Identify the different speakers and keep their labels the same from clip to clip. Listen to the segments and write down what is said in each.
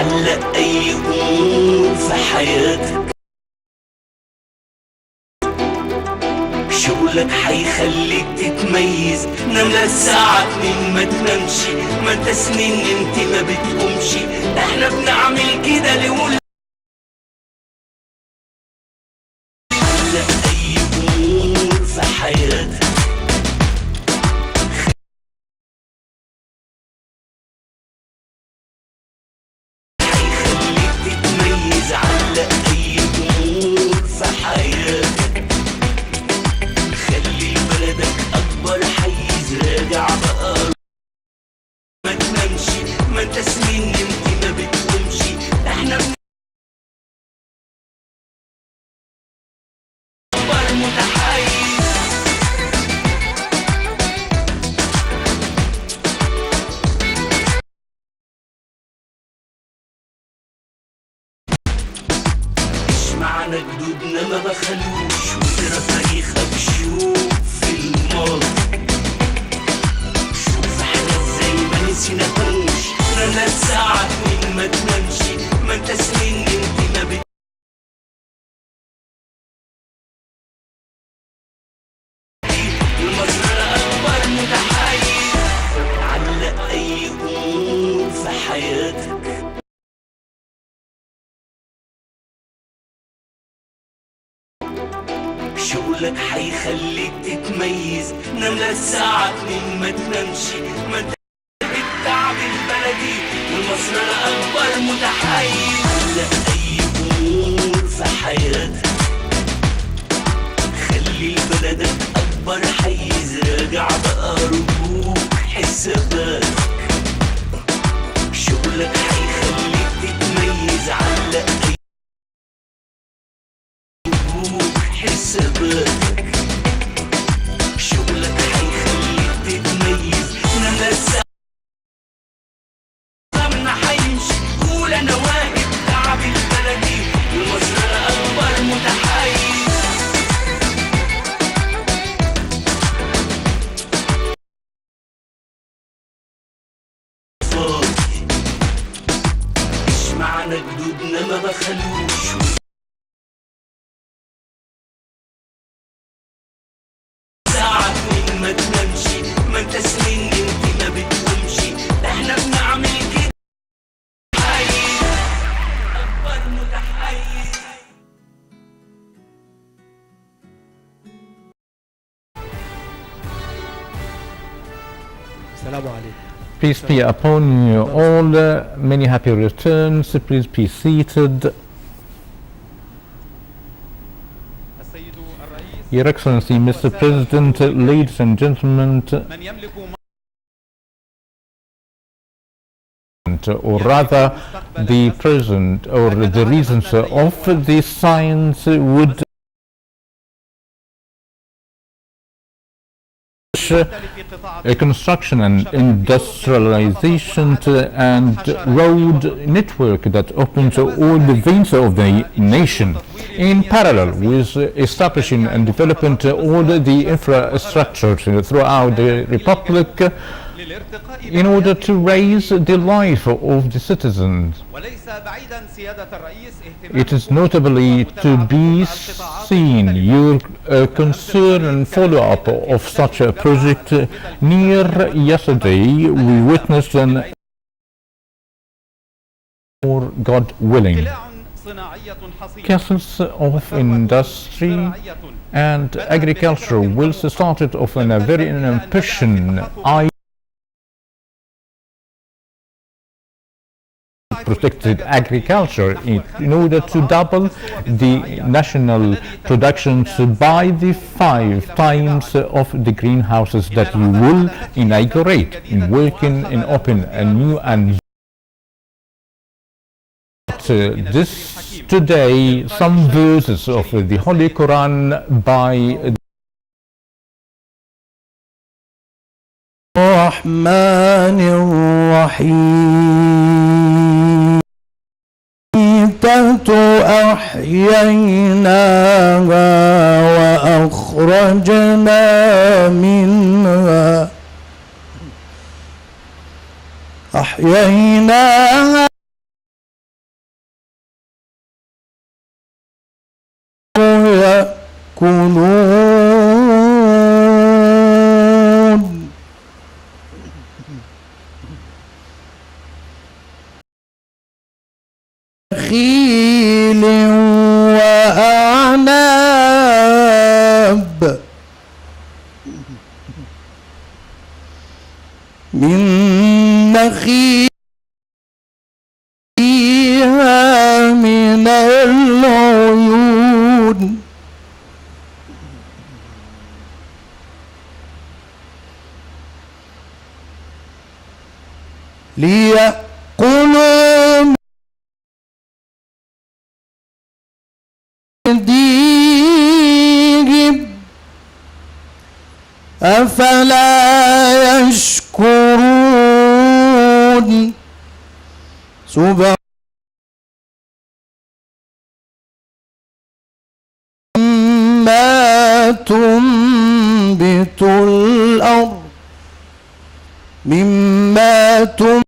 Speaker 1: علق أي أمور في حياتك. شغلك حيخليك تتميز، نام للساعة 2 ما تنامش، ما انت سنين انت ما بتقومش، احنا بنعمل كده لولاد. علق أي أمور في حياتك، حيخليك تتميز. علق أي أمور في حياتك، خلي بلدك أكبر حيز. راجع بقى ما تنامش، ما انت سنين انت ما بتقومش، احنا بنكبر متحيز. معنى جدودنا ما بخلوش، وترى تاريخك شوف في الماضي، شوف احنا ازاي ما نسيناهوش. انا الساعة 2 ما تنامش، ما انت سنين انت ما بت المصدر اكبر متحيز. علق اي امور في حياتك، شغلك حيخليك تتميز. نام للساعة 2 ما تنامش، ما انت بالتعب البلدي والمصدر أكبر متحيز. علق أي أمور في حياتك، خلي بلدك أكبر حيز. راجع بقى رجوك حساباتك، شغلك حيخليك تتميز. علق أي حساباتك، شغلك حيخليك تتميز. نام الساعة ضمن حيمشي، قول انا واقف. تعب البلدي والمصدر اكبر متحيز. ايش معنى جدودنا ما بخلوش، ما تنامش، ما انت سنين انت ما بتقومش، احنا بنعمل كده حيز اكبر متحيز.
Speaker 2: السلام عليكم.
Speaker 3: Peace be upon you all. Many happy returns. Please be seated. Your Excellency, Mr. President, ladies and gentlemen, or rather the present or the reasons of the science would construction and industrialization and road network that opens all the veins of the nation, in parallel with establishing and developing all the infrastructure throughout the Republic in order to raise the life of the citizens. It is notably to be seen your concern and follow-up of such a project. Near yesterday we witnessed an, or God willing, castles of industry and agriculture will start it off in a very ambitious protected agriculture in order to double the national productions by the 5 times of the greenhouses that you will inaugurate in working in open a new and this today some verses of the Holy Quran by
Speaker 4: الرحمن الرحيم أحييناها وأخرجنا منها يأكلون نخيل وأعناب من نخيل فيها من العيون ليأكلوا أيديهم أفلا يشكرون سبحان ما تنبت الأرض مما تنبت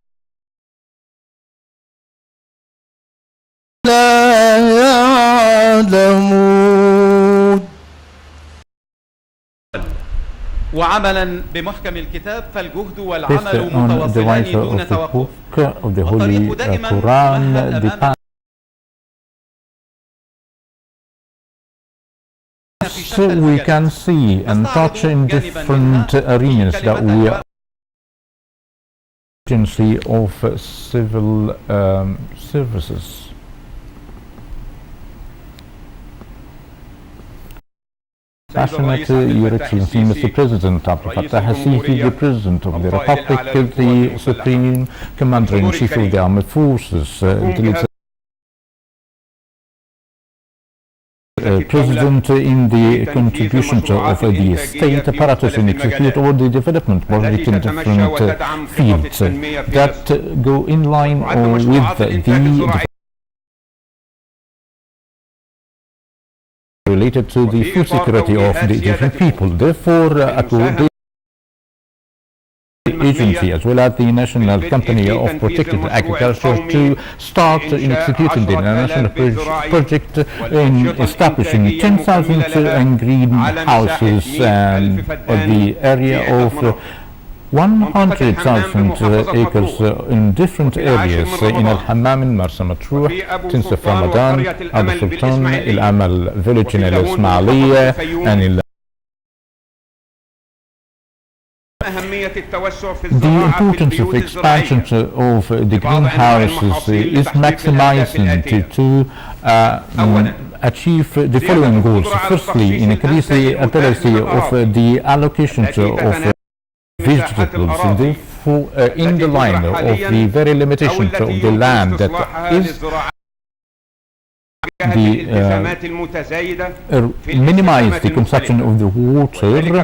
Speaker 4: لا يعلمون.
Speaker 2: وعملا بمحكم الكتاب فالجهد
Speaker 3: Based
Speaker 2: والعمل
Speaker 3: on the
Speaker 2: متواصلان
Speaker 3: writer
Speaker 2: دون
Speaker 3: of the
Speaker 2: توقف.
Speaker 3: book of the Holy
Speaker 2: والطريق دائما
Speaker 3: Quran,
Speaker 2: ممهد
Speaker 3: the
Speaker 2: أمام
Speaker 3: So we can see and touch in different arenas that we are agency of civil services. Passionate Your Excellency, Mr. President Abdel Fattah al-Sisi, the President of the Republic, the Supreme Commander-in-Chief of the Armed Forces, President in the contributions of the state apparatus and execute all the development projects in different fields that go in line with the related to the food security of the different people. Therefore, the agency as well as the National Company of Protected Agriculture to start in executing the national project in establishing 10,000 greenhouses and the area of 100,000 acres in different areas in Al-Hammam, in Marsa Matruh, since of Ramadan, Al Sultan, Al-Amal village in Al-Ismailiyah, and the importance of expansion of the greenhouses is maximizing to achieve the following goals. Firstly, increase the ability of the allocation of vegetables, therefore, in the line of the very limitation of the land that is minimize the consumption of the water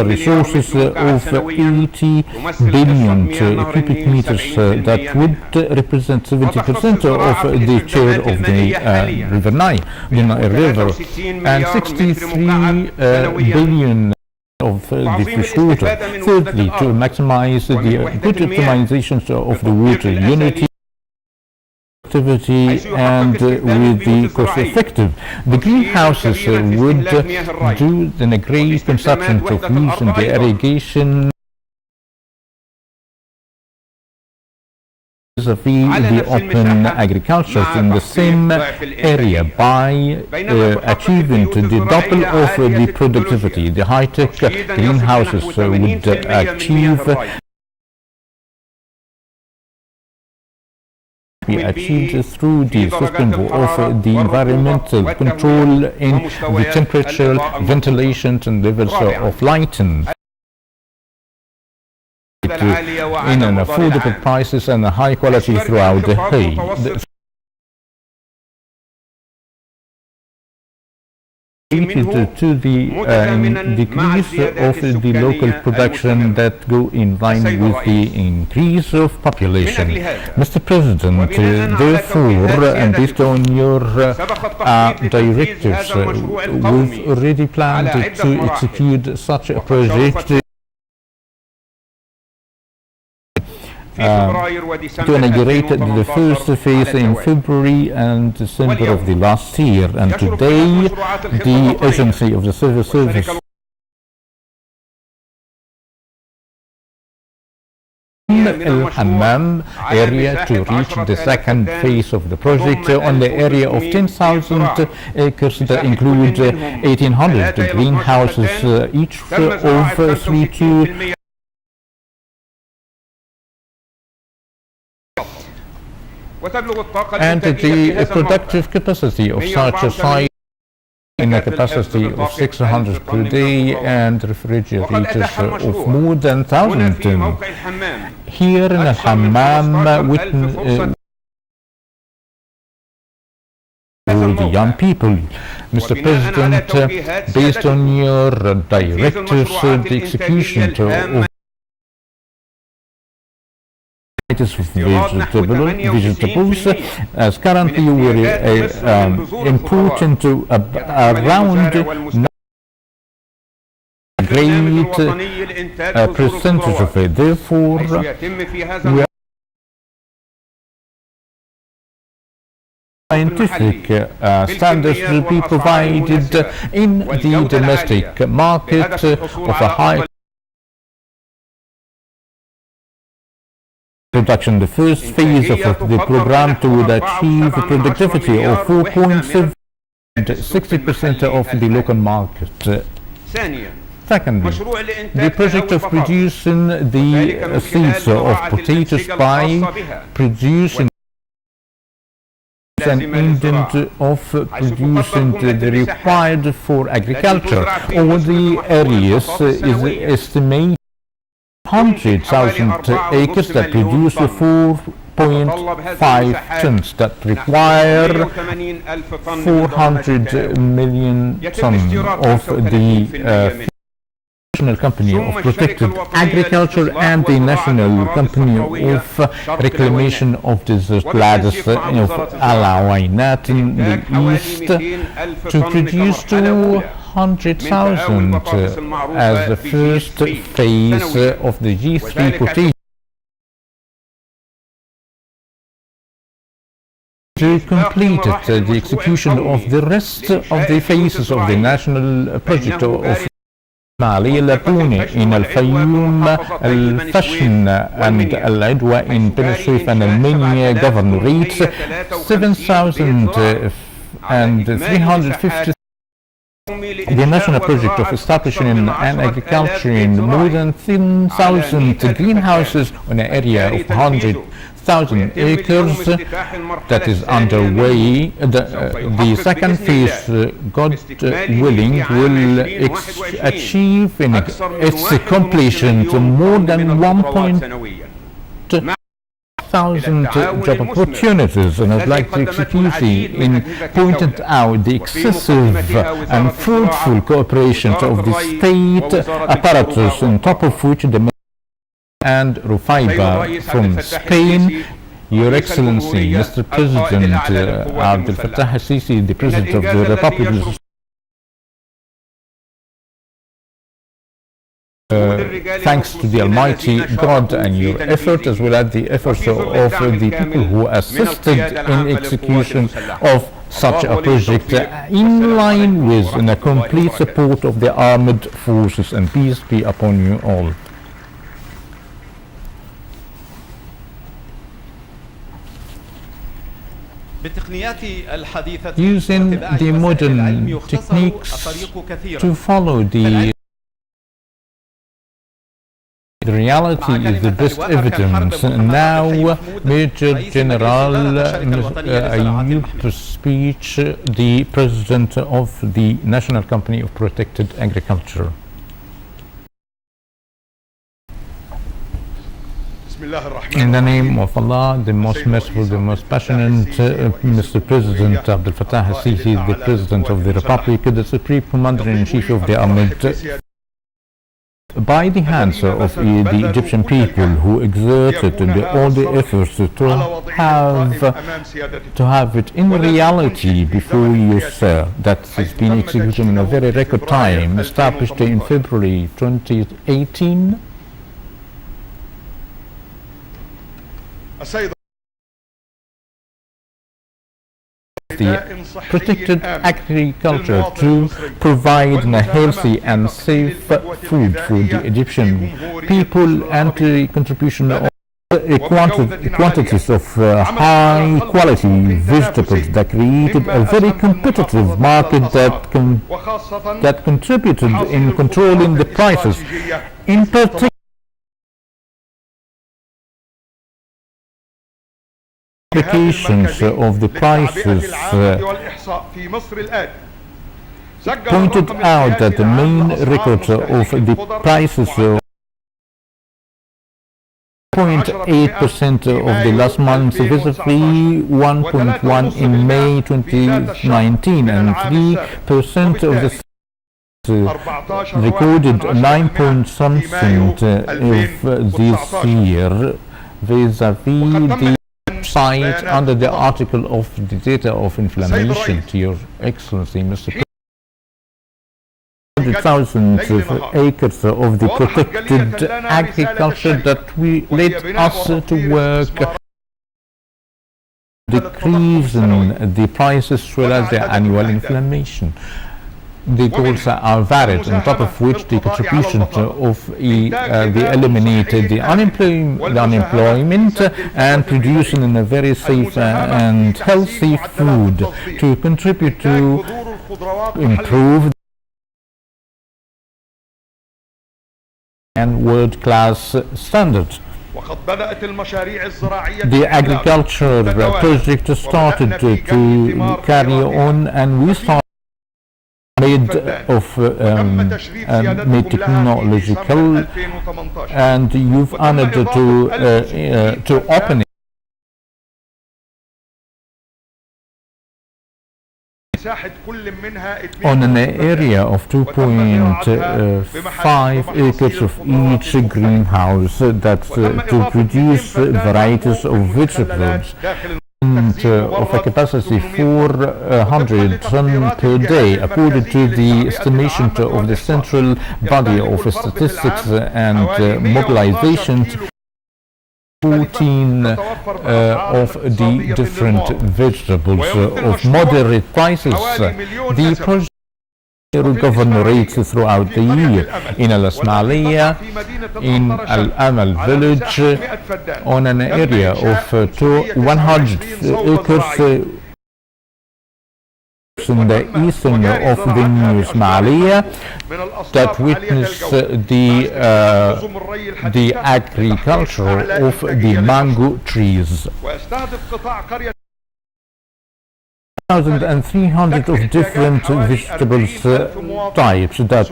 Speaker 3: resources of 80 billion cubic meters that would represent 70% of the share of the River Nile, the Nile River, and 63 billion of the fish water. Thirdly, to maximize the good optimization of the water unity and with the cost effective. The greenhouses would do the great consumption of use in the irrigation the open agriculture in the same area by achieving the double of the productivity. The high-tech greenhouses would achieve be achieved through the system of the environmental control in the temperature, ventilation and levels of lighting in an affordable prices and a high quality throughout the hay. To the decrease of the local production that go in line with the increase of population. Mr. President, therefore, and based on your directives, we've already planned to execute such a project to inaugurate the first phase in February and December of the last year. And today, the agency of the civil service El-Hammam area to reach the second phase of the project on the area of 10,000 acres that include 1,800 greenhouses, each of 3 to and the productive capacity of such a site in a capacity of 600 per day and refrigerators of more than 1,000. Here in Al-Hammam, the young people. Mr. President, based on your directives, the execution of vegetables, as currently we're importing to around great percentage of it. Therefore, we are scientific standards to be provided in the domestic market of a high production. The first phase of the program to achieve a productivity of 4.7 and 60% of the local market. Secondly, the project of producing the seeds of potatoes by producing an indent of producing the required for agriculture. All the areas is estimated 100,000 acres that produce 4.5 tons that require 400 million tons of the National Company of Protected Agriculture and the National Company of Reclamation of Desert Gladys of Al-Awainat in the east to produce 200,000 as the first phase of the G3 potato. To complete the execution of the rest of the phases of the national project of Mali, Lapune in Al-Fayoum, Al-Fashin and Al-Adwa in Benashif and Al-Minya governorates, 7,350. The national project of establishing an agriculture in more than 10,000 greenhouses on an area of 100,000 acres that is underway. The second phase, God willing, will achieve in its completion to more than 1,000 job opportunities, and I'd like to excuse in pointing out the excessive and fruitful cooperation of the state apparatus, on top of which the and Rufaiba from Spain. Your Excellency, Mr. President Abdel Fattah el-Sisi, the President of the Republic thanks to the Almighty God and your effort, as well as the efforts of the people who assisted in execution of such a project, in line with and a complete support of the armed forces, and peace be upon you all. Using the modern techniques to follow the reality is the best evidence. Now, Major General Ayub speech, the President of the National Company of Protected Agriculture. In the name of Allah, the most merciful, the most passionate, Mr. President Abdel Fattah el-Sisi, the President of the Republic, the Supreme Commander-in-Chief of the Armed, by the hands of the Egyptian people who exerted all the efforts to have it in reality before you, sir, that has been executed in a very record time, established in February 2018. the protected agriculture to provide a healthy and safe food for the Egyptian people and the contribution of quantities of high quality vegetables that created a very competitive market that contributed in controlling the prices. In particular, implications of the prices pointed out that the main record of the prices 0.8% of the last month vis-a-vis 1.1 in May 2019 and 3% of the recorded 9 point something of this year vis-a-vis the site under the article of the data of inflammation. To Your Excellency, Mr. President, 100,000 acres of the protected agriculture that we led us to work decreasing the prices as well as the annual inflation. The goals are varied, on top of which the contribution of the eliminated the unemployment and producing in a very safe and healthy food to contribute to improve and world-class standards. The agriculture project started to carry on, and we started made technological, and you've honored to open it on an area of 2.5 acres of each greenhouse that's to produce varieties of vegetables of a capacity 400 tons per day, according to the estimation of the Central Body of Statistics and Mobilization. 14 of the different vegetables of moderate prices. The project governorates throughout the year in Al-Ismailia, in Al-Amal village, on an area of 100 acres in the eastern of the New Ismailia that witness the agriculture of the mango trees. 1,300 of different vegetables types that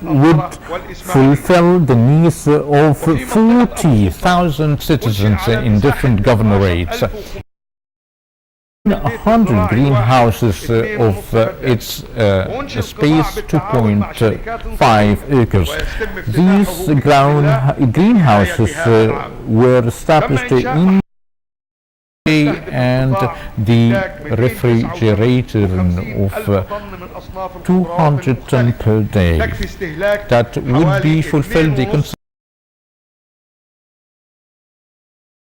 Speaker 3: would fulfill the needs of 40,000 citizens in different governorates. 100 greenhouses of its space 2.5 acres. These greenhouses were established in and the refrigerator of 200 tons per day that would be fulfilled the consumption.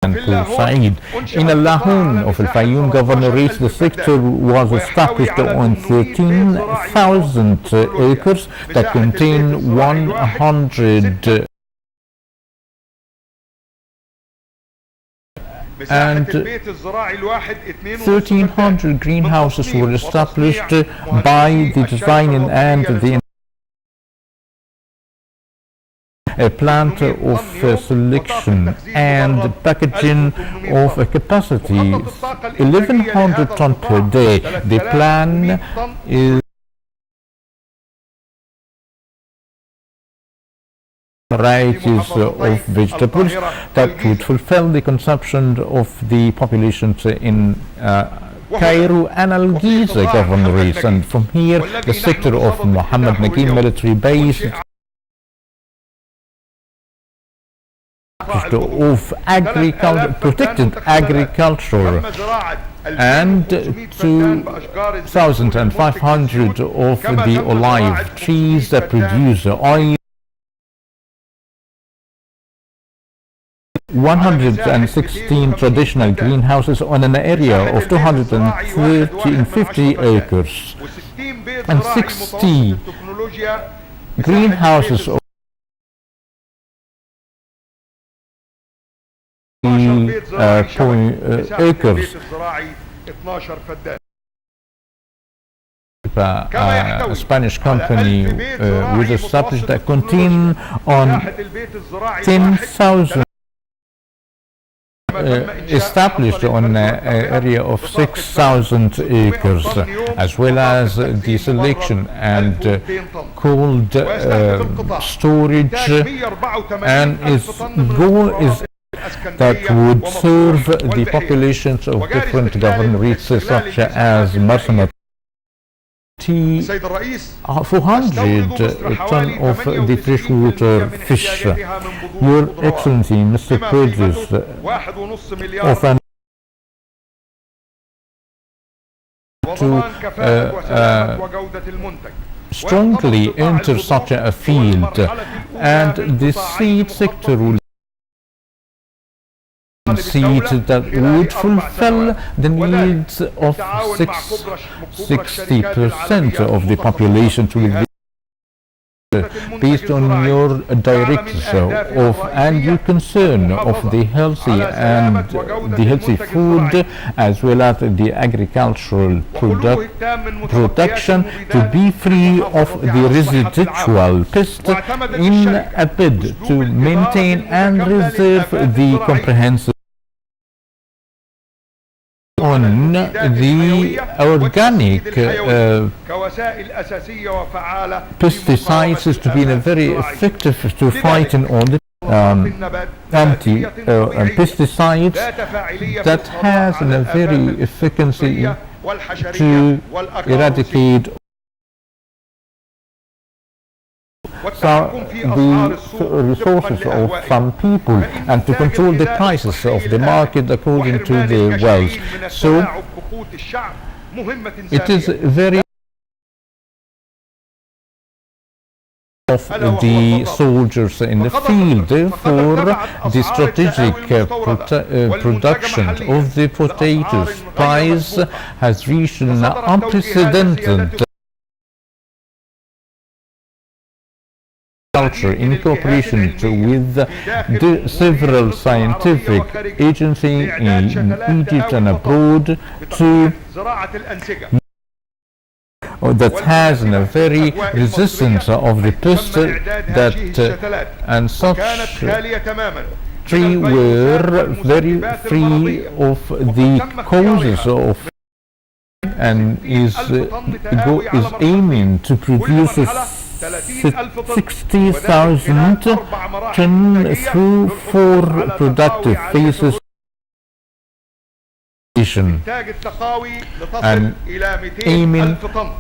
Speaker 3: In Al-Lahoun of Al-Fayoum Governorate, the sector was established on 13,000 acres that contain 100 and 1,300 greenhouses were established by the designing and the a plant of selection and packaging of a capacity 1,100 tons per day. The plan is varieties of vegetables that would fulfill the consumption of the populations in Cairo and Al-Giza governorates, and from here the sector of Mohamed Naguib military base of protected agriculture, and 2,500 of the olive trees that produce oil 116 traditional greenhouses on an area of 250 acres and 60 greenhouses of acres. A Spanish company was established that contain on 10,000 established on an area of 6,000 acres, as well as the selection and cold storage, and its goal is that would serve the populations of different governorates such as Marsa 400 tons of the freshwater fish. Your Excellency, Mr. President, of an to strongly enter such a field, and the seed sector will seed that would fulfill the needs of 60% of the population to live based on your directives and your concern of the healthy and the healthy food as well as the agricultural production to be free of the residual pest in a bid to maintain and reserve the comprehensive on the organic pesticides is to be very effective to fight in all the pesticides that has a very efficacy to eradicate the resources of some people and to control the prices of the market according to the wealth. So it is very of the soldiers in the field. Therefore, the strategic production of the potatoes price has reached an unprecedented in cooperation with the several scientific agencies in Egypt and abroad that has a very resistance of the pest that and such tree were very free of the causes of and is aiming to produce 60,000 tons through 4 productive phases and aiming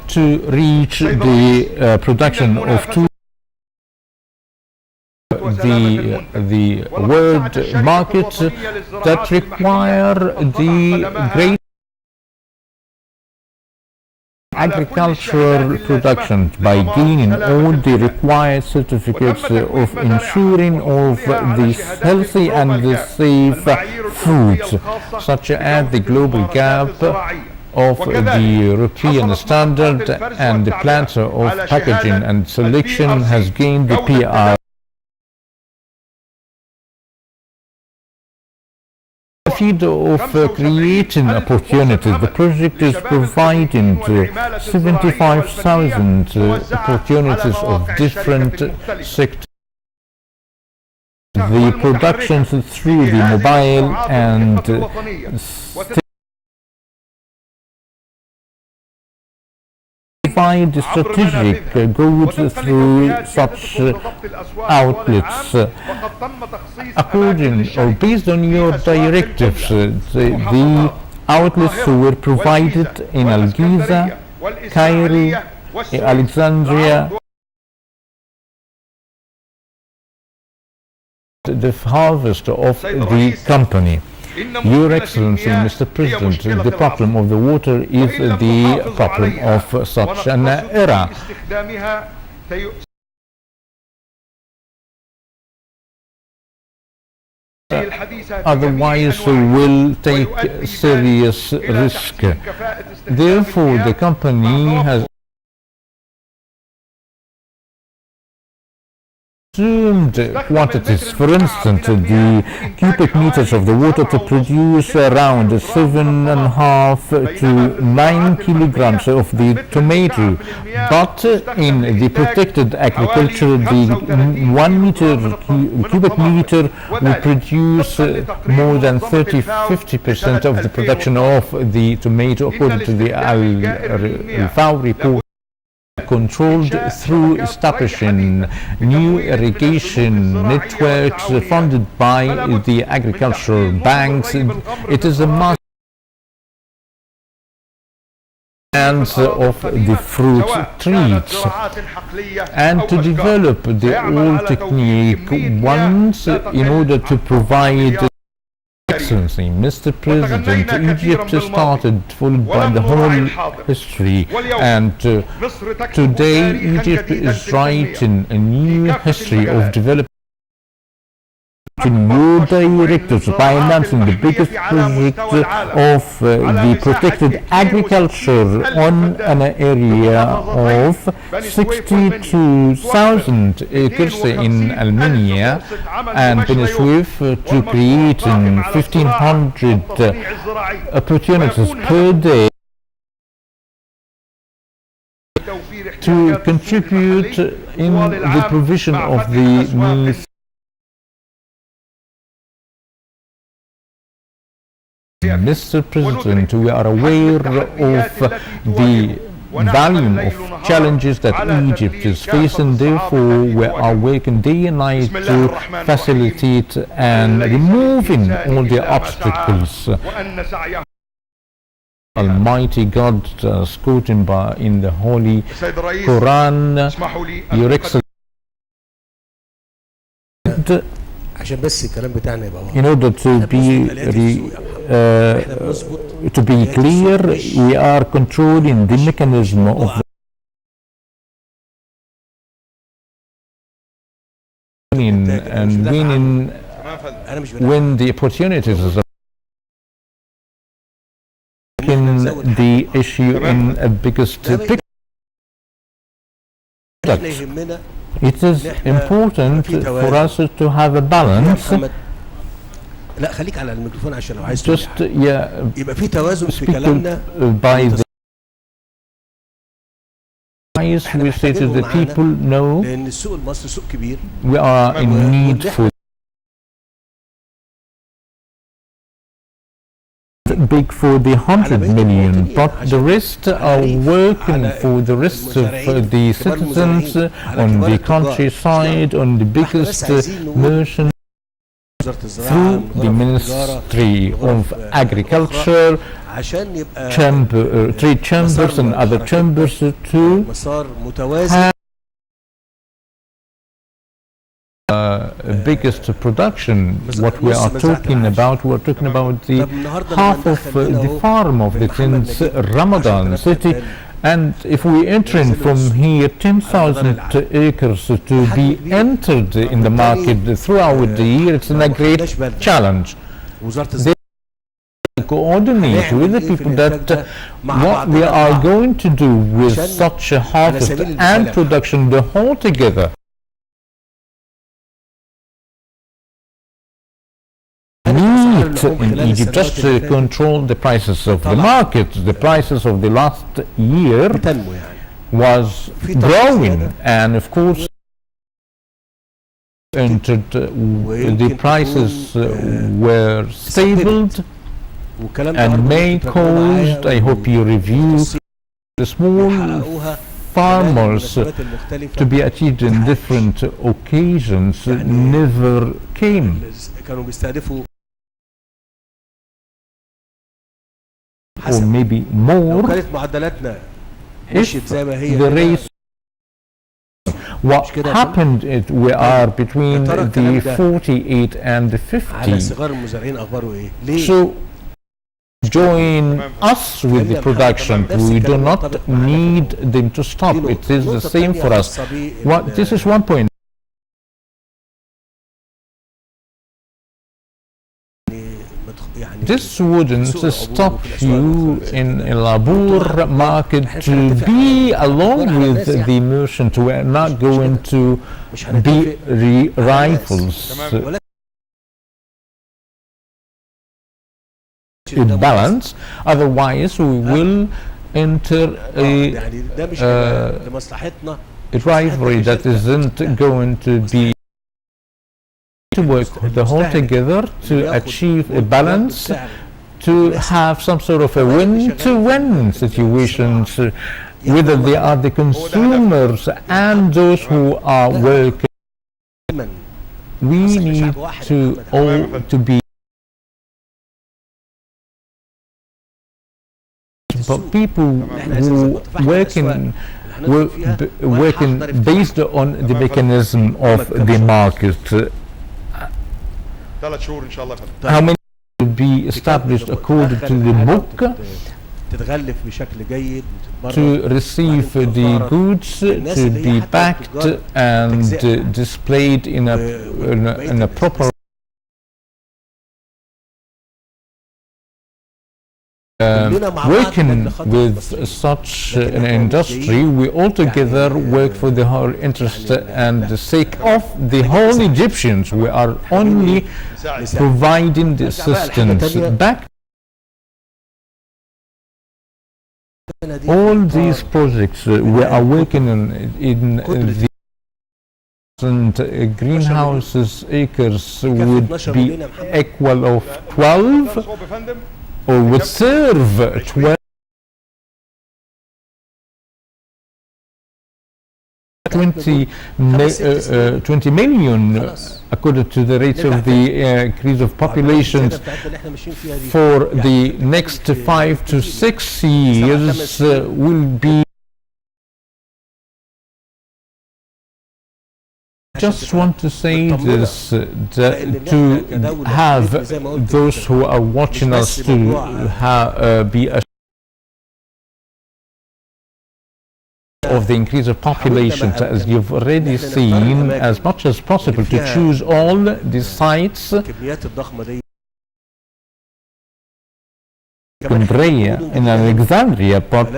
Speaker 3: to reach the production of the world markets that require the great agricultural production by gaining all the required certificates of ensuring of the healthy and the safe foods, such as the global gap of the European standard, and the plant of packaging and selection has gained the PR. Of creating opportunities, the project is providing 75,000 opportunities of different sectors. The productions through the mobile and provide strategic goods through such outlets. According or based on your directives, the outlets were provided in Al-Giza, Cairo, Alexandria. The harvest of the company. Your Excellency, Mr. President, the problem of the water is the problem of such an era. otherwise will take serious risk. Therefore, the company has assumed quantities. For instance, the cubic meters of the water to produce around 7.5 to 9 kilograms of the tomato, but in the protected agriculture, the 1 meter cubic meter will produce more than 30-50% of the production of the tomato, according to the FAO report. Controlled through establishing new irrigation networks funded by the agricultural banks. It is a must of the fruit trees, and to develop the old technique once in order to provide Excellency, Mr. President, Egypt started followed by the whole history, and today Egypt is writing a new history of development. New directives by announcing the biggest project of the protected agriculture on an area of 62,000 acres in Armenia and Beneswif to create 1,500 opportunities per day to contribute in the provision of the needs. Mr. President, we are aware of the volume of challenges that Egypt is facing. Therefore, we are working day and night to facilitate and removing all the obstacles. Almighty God, as quoted in the Holy Quran, Your Excellency, in order to be clear, we are controlling the mechanism of winning and winning when the opportunities are in the issue in a biggest picture. It is important for us to have a balance. Just speak by the eyes. We say to the people, no, we are in need for big for the 100 million, but the rest are working for the rest of the citizens on the countryside, on the biggest merchant through the Ministry of Agriculture, trade chambers and other chambers to have biggest production. What we are talking about, we're talking about the half of the farm of the 10th Ramadan city, and if we enter in from here 10,000 acres to be entered in the market throughout the year, it's a great challenge. They coordinate with the people that what we are going to do with such a harvest and production, the whole together. In Egypt, just to control the prices of the market. The prices of the last year was growing, and of course entered the prices were stable and may cause, I hope you review, the small farmers to be achieved in different occasions never came. Or maybe more if the race, what happened, we are between the 48 and the 50. So join us with the production. We do not need them to stop. It is the same for us. This is one point. This wouldn't stop you in a labor market to be along with the merchant. We're not going to be rivals. Balance, otherwise we will enter a rivalry that isn't going to be to work the whole together to achieve a balance, to have some sort of a win-to-win situations, whether they are the consumers and those who are working. We need to all to be people who working based on the mechanism of the market. How many will be established according to the book to receive the goods, to be packed and displayed in a proper working with such an industry, we all together work for the whole interest and the sake of the whole Egyptians. We are only providing the assistance back. All these projects we are working on in the greenhouses acres would be equal of 12 or would serve 20 million according to the rate of the increase of population for the next 5 to 6 years will be. Just want to say this, to have those who are watching us to be assured of the increase of population, as you've already seen, as much as possible to choose all the sites in Alexandria, but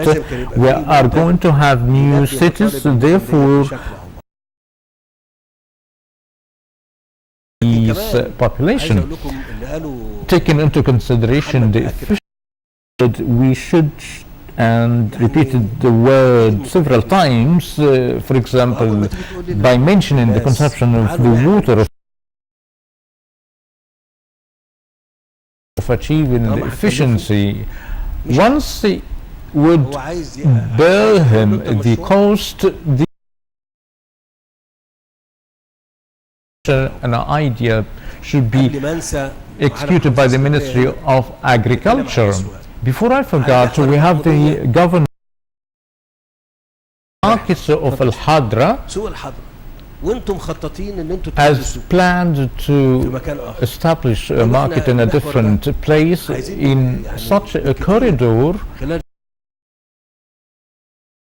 Speaker 3: we are going to have new cities, therefore population. Taking into consideration the efficiency, we should, and repeated the word several times, for example, by mentioning the consumption of the water, of achieving the efficiency. Once it would bear him the cost, an idea should be executed by the Ministry of Agriculture. Before I forgot, we have the government markets of Al-Hadra as planned to establish a market in a different place in such a corridor.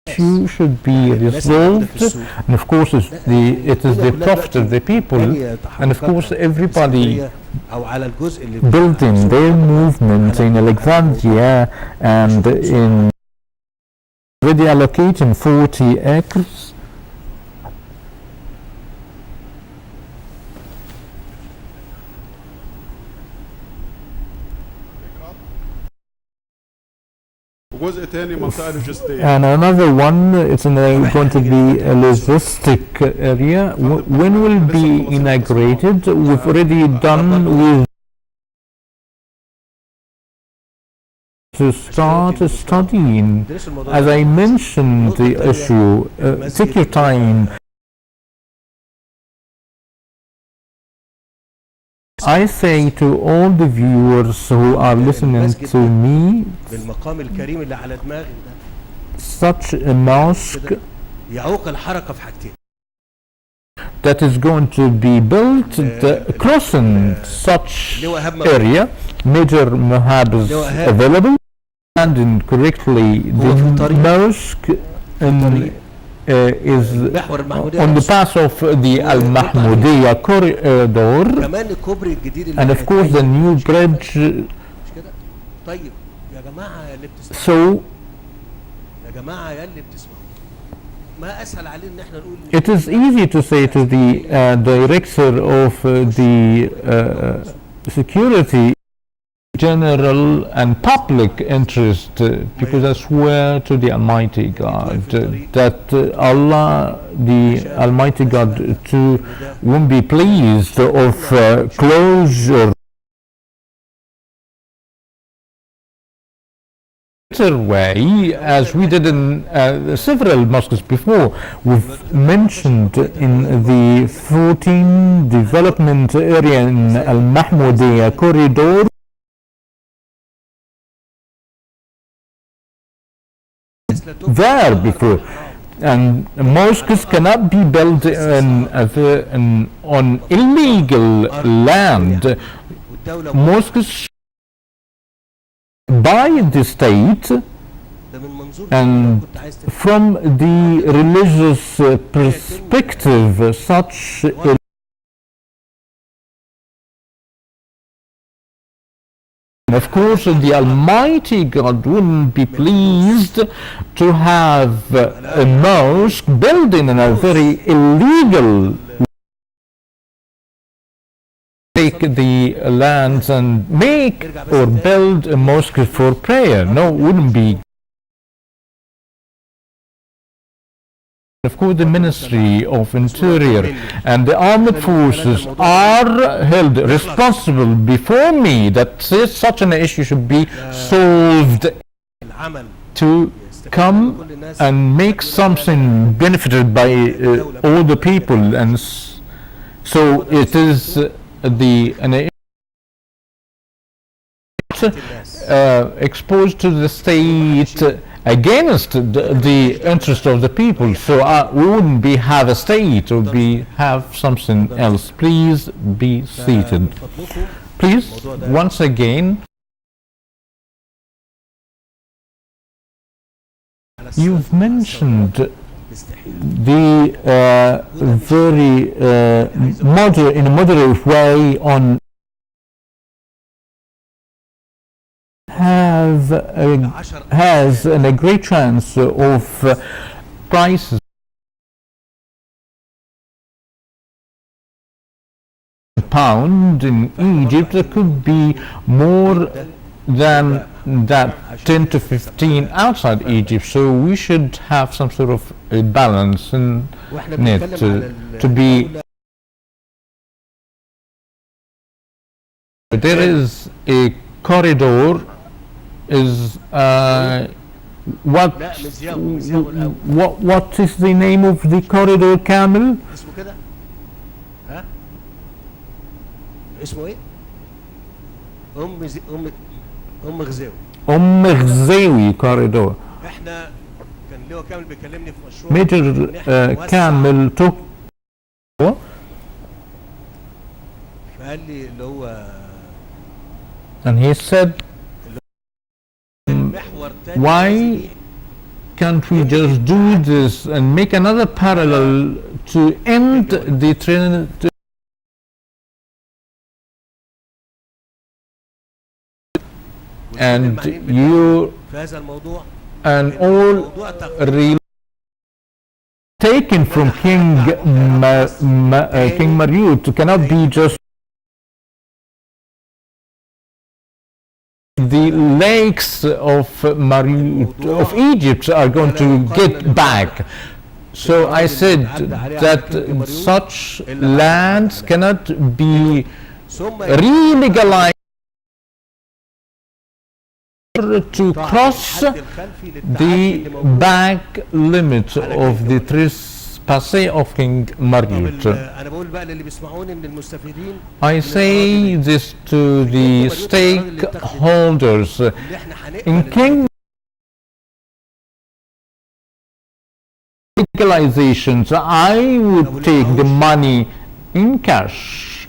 Speaker 3: Issue should be resolved, and of course it is the profit of the people, and of course everybody building their movement in Alexandria and in already allocating 40 acres. And another one, it's going to be a logistic area. When will be inaugurated? We've already done with to start studying. As I mentioned the issue, take your time. I say to all the viewers who are listening to me, such a mosque that is going to be built crossing such area, Major Mohab is available, and correctly the mosque in is
Speaker 5: محور المحمودية
Speaker 3: on the
Speaker 5: نفسه.
Speaker 3: path of the Al-Mahmudiyya corridor,
Speaker 5: كمان الكوبري الجديد اللي
Speaker 3: and of course the new bridge.
Speaker 5: مش كده؟ طيب يا جماعة يا اللي بتسمعوا،
Speaker 3: So
Speaker 5: يا جماعة يا اللي بتسمعوا، ما أسهل علينا إن إحنا نقول
Speaker 3: it is easy to say to the director of the security general and public interest, because I swear to the Almighty God that Allah, the Almighty God, too won't be pleased of closure way, as we did in several mosques before. We've mentioned in the 14 development area in Al-Mahmudiyya corridor there before, and mosques cannot be built on illegal land. Mosques by the state, and from the religious perspective, such of course the Almighty God wouldn't be pleased to have a mosque built in a very illegal, take the lands and make or build a mosque for prayer. No, wouldn't be. Of course, the Ministry of Interior and the armed forces are held responsible before me that such an issue should be solved, to come and make something benefited by all the people, and so it is exposed to the state against the interest of the people. So we wouldn't have a state, or have something else. Please be seated. Please, once again, you've mentioned the very in a moderate way on has a great chance of prices pound in Egypt. There could be more than that 10 to 15 outside Egypt, so we should have some sort of a balance in it to be. There is a corridor. Is what is the name of the corridor, Kamil?
Speaker 5: اسمه كده؟ ها؟ اسمه إيه؟ أم غزاوي.
Speaker 3: غزاوي corridor.
Speaker 5: إحنا كان لواء كامل بيكلمني في مشروع.
Speaker 3: Major Kamil took.
Speaker 5: فقال لي اللي هو.
Speaker 3: And he said, why can't we just do this and make another parallel to end the train? And you and all taken from King Mariut cannot be just. The lakes of Egypt are going to get back. So I said that such lands cannot be re-legalized to cross the back limit of the trespassé of King Mariut. I say this to the stakeholders. In King legalizations, I would take the money in cash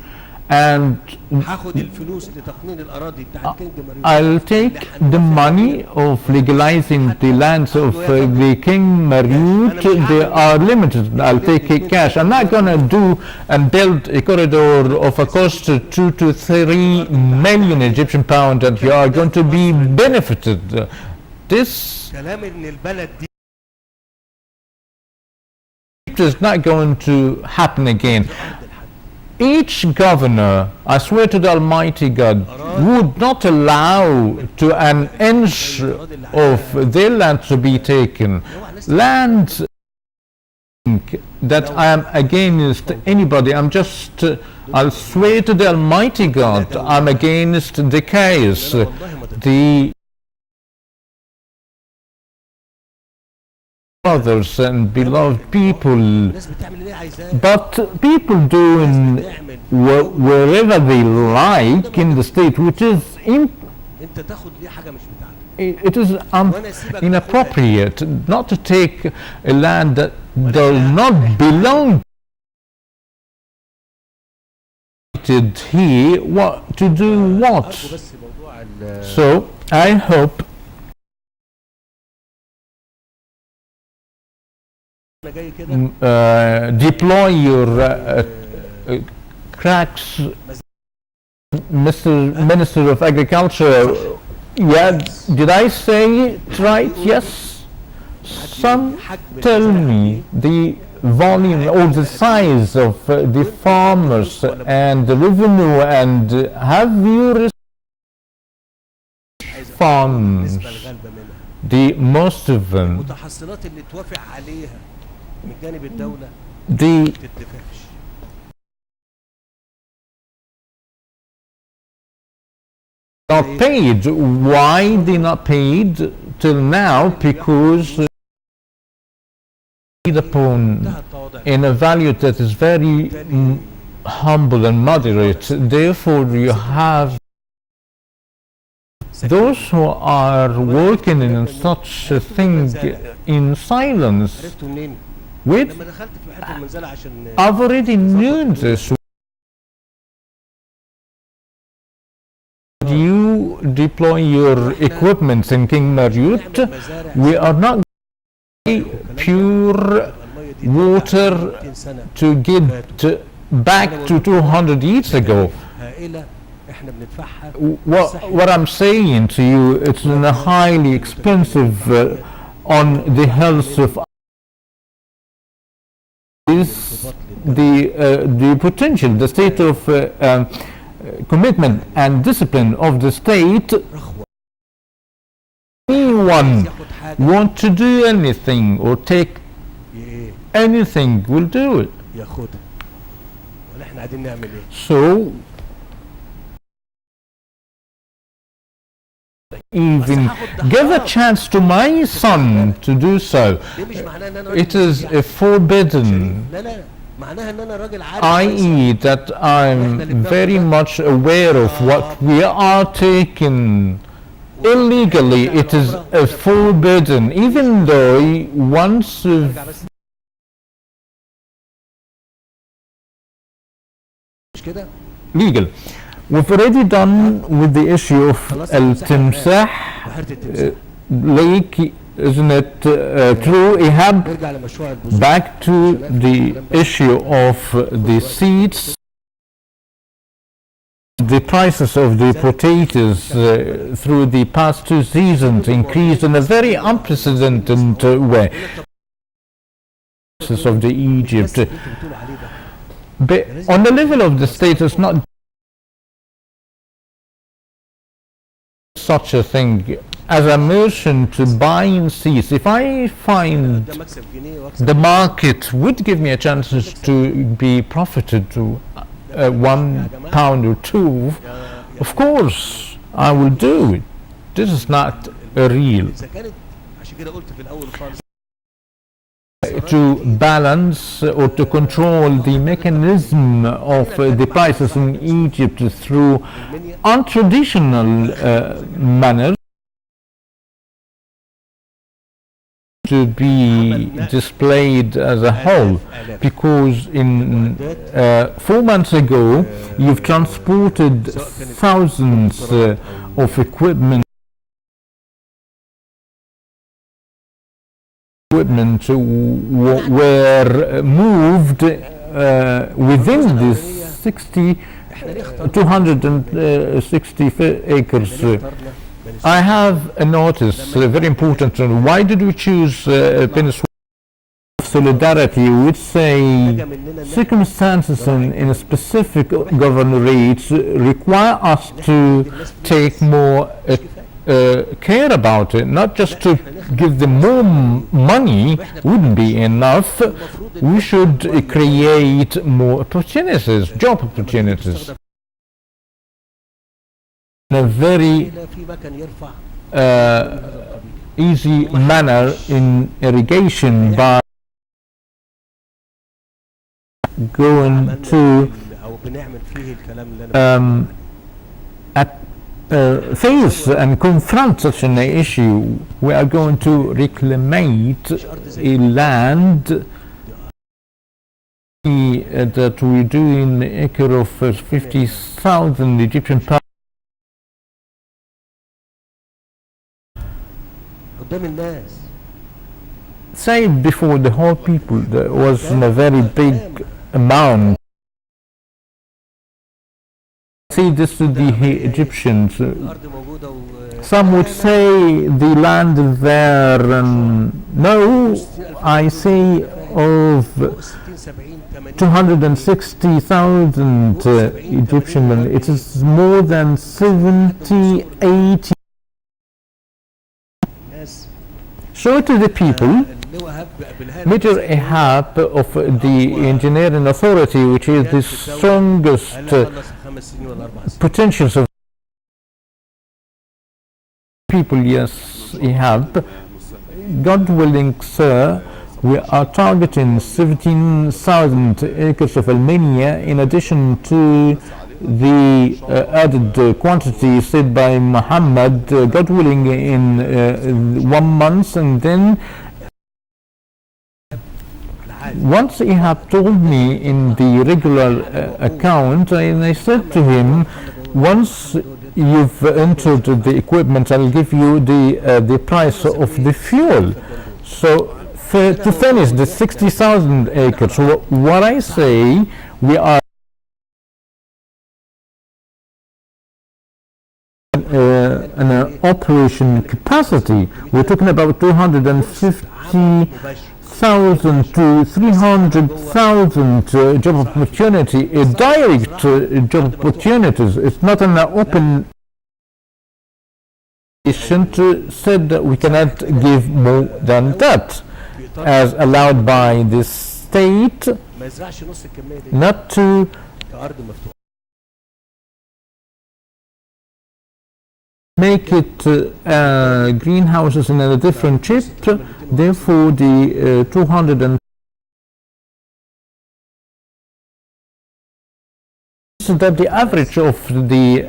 Speaker 3: and
Speaker 5: هاخد الفلوس لتقنين الاراضي بتاعت كينج ماريوت
Speaker 3: I'll take the money of legalizing the lands of the King Marut. They are limited. I'll take it cash. I'm not going to do and build a corridor of a cost of 2 to 3 million Egyptian pound, and you are going to be benefited. This
Speaker 5: كلام ان البلد دي
Speaker 3: is not going to happen again. Each governor, I swear to the Almighty God, would not allow to an inch of their land to be taken. Land that I am against anybody. I'm just, I'll swear to the Almighty God, I'm against the chaos. The brothers and beloved people,
Speaker 5: الناس بتعمل اللي هي عايزاه
Speaker 3: but people doing wherever they like in the state, which is
Speaker 5: انت تاخد ليه حاجه مش بتاعتك
Speaker 3: it is inappropriate not to take a land that does not belong to here. What to do? What?
Speaker 5: بس موضوع
Speaker 3: So I hope
Speaker 5: انا جاي كده
Speaker 3: deploy your cracks, Mr. Minister of Agriculture. Yeah, did I say it right? Yes. Some tell me the volume or the size of the farmers and the revenue, and have you farms?
Speaker 5: بالنسبه للغلبه منها
Speaker 3: The most of them,
Speaker 5: المتحصلات اللي توافق عليها من جانب الدوله
Speaker 3: the
Speaker 5: ما تتفقش
Speaker 3: not paid. Why they not paid till now? Because paid upon
Speaker 5: انتهى التواضع
Speaker 3: in a value that is very humble and moderate. Therefore, you have those who are working in such a thing in silence.
Speaker 5: عرفتوا منين؟
Speaker 3: With
Speaker 5: لما دخلت في حته المنزله عشان
Speaker 3: I've already knew this. You deploy your equipment in King Marut. We are not pure water
Speaker 5: الميه دي 200 سنه
Speaker 3: to get back to 200 years ago.
Speaker 5: هائله احنا بندفعها
Speaker 3: What I'm saying to you, it's highly expensive on the health of is the potential, the state of commitment and discipline of the state.
Speaker 5: رخوه
Speaker 3: Anyone
Speaker 5: ياخد حاجه
Speaker 3: want to do anything or take
Speaker 5: ايه
Speaker 3: anything will do it.
Speaker 5: ياخدها ولا احنا قاعدين نعمل ايه؟
Speaker 3: So even give a chance to my son to do so.
Speaker 5: دي مش معناها ان انا راجل
Speaker 3: It is
Speaker 5: مسيحي.
Speaker 3: forbidden,
Speaker 5: لا لا معناها ان انا راجل عارف
Speaker 3: i.e. that I'm very much aware of what we are taking illegally. It is forbidden, even though once
Speaker 5: ارجع بس مش كده
Speaker 3: legal. We've already done with the issue of El-Timsah
Speaker 5: بحيره التمساح
Speaker 3: lake, isn't it true, Ihab?
Speaker 5: نرجع لمشروع البذور
Speaker 3: Back to the issue of the seeds. The prices of the potatoes through the past 2 seasons increased in a very unprecedented way. Of the Egypt,
Speaker 5: اللي انتوا بتقولوا عليه ده
Speaker 3: but on the level of the state, it's not such a thing. As a merchant to buy in seeds, if I find
Speaker 5: ده مكسب جنيه واكسب
Speaker 3: the market would give me a chance to be profited to 1 pound or 2, of course I will do it. This is not real.
Speaker 5: اذا كانت عشان كده قلت في الاول خالص
Speaker 3: To balance or to control the mechanism of the prices in Egypt through untraditional manner, to be displayed as a whole, because in 4 months ago you've transported thousands of equipment were moved within this 260 acres. I have a notice, very important. Why did we choose Peninsula of Solidarity? Which say circumstances in a specific governorate require us to take more care about it, not just to give them more money wouldn't be enough. We should create more opportunities, job opportunities, in a very easy manner in irrigation by going to face and confront such an issue. We are going to reclaimate a land that we do in the acre of 50,000 Egyptian pounds. Say before the whole people, there was a very big amount. Say this to the Egyptians. Some would say the land is there. No, I say of 260,000 Egyptian men, it is more than 70, 80. Show it to the people. Major Ahab of the Engineering Authority, which is the strongest potentials of people. Yes, Ahab. God willing, sir, we are targeting 17,000 acres of Armenia in addition to the added quantity said by Mohammed, God willing, in 1 month. And then once he had told me in the regular account, and I said to him, once you've entered the equipment, I'll give you the price of the fuel. So to finish the 60,000 acres, what I say, we are an operation capacity. We're talking about 250,000 to 300,000 job opportunity, direct job opportunities. It's not an open to said that we cannot give more than that, as allowed by the state, not to make it greenhouses in a different shape. Therefore, the 200 so that the average of the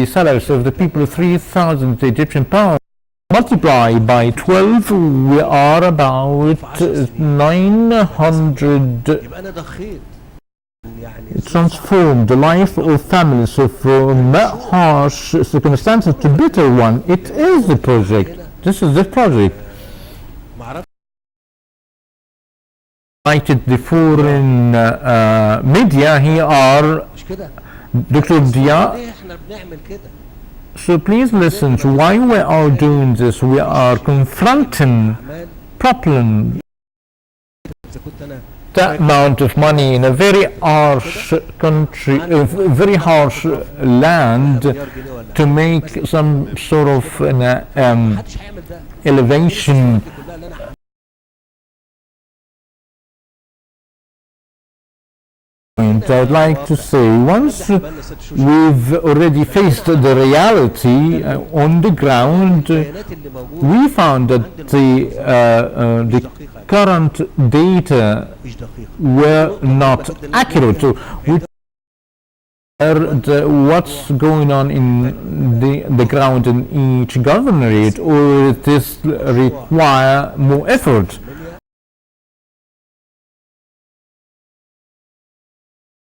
Speaker 3: salaries of the people 3,000 Egyptian pounds multiply by 12, we are about 900. Transform the life of families from harsh circumstances to better one. It is the project. This is the project. Cited the foreign media here are Dr. Dia. So please listen to why we are doing this. We are confronting problem. That amount of money in a very harsh country, very harsh land, to make some sort of an elevation. I'd like to say, once we've already faced the reality on the ground, we found that the current data were not accurate. So we what's going on in the ground in each governorate, or this require more effort?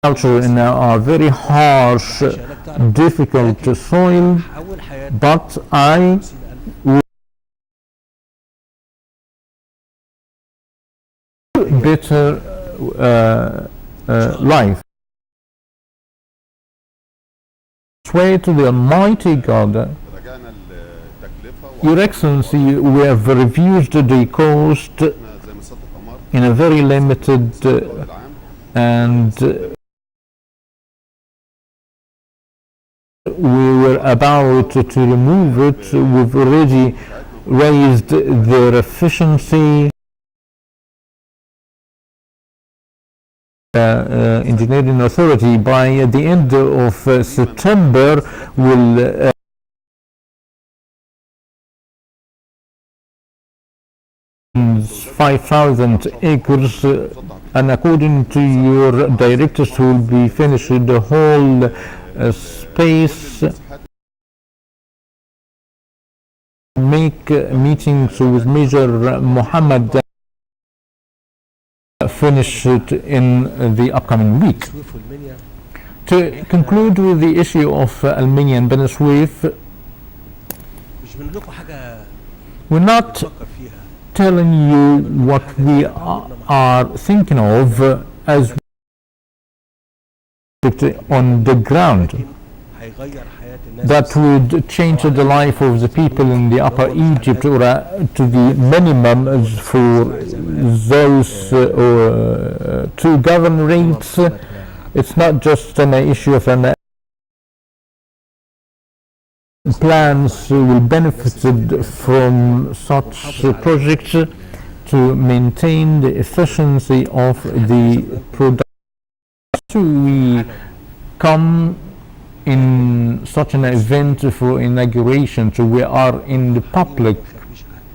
Speaker 3: Culture in our very harsh, difficult soil,
Speaker 5: حول حياة
Speaker 3: but I better life. Swear to the Almighty God, Your Excellency, we have reviewed the cost in a very limited and we were about to remove it. We've already raised their efficiency. Engineering authority by the end of September will 5,000 acres, and according to your directors will be finished the whole space. Make meetings with Major Mohamed, finish it in the upcoming week.
Speaker 5: سويف والمنيا
Speaker 3: To conclude with the issue of Almenia and Beni Suef,
Speaker 5: مش بنقول لكم حاجة
Speaker 3: we're not
Speaker 5: نفكر فيها
Speaker 3: telling you what we are thinking of as on the ground
Speaker 5: هيغير حياة الناس
Speaker 3: that would change the life of the people in the Upper Egypt, or to the minimum for those two governorates. It's not just an issue of an plans will benefit from such projects to maintain the efficiency of the production. We come in such an event for inauguration, so we are in the public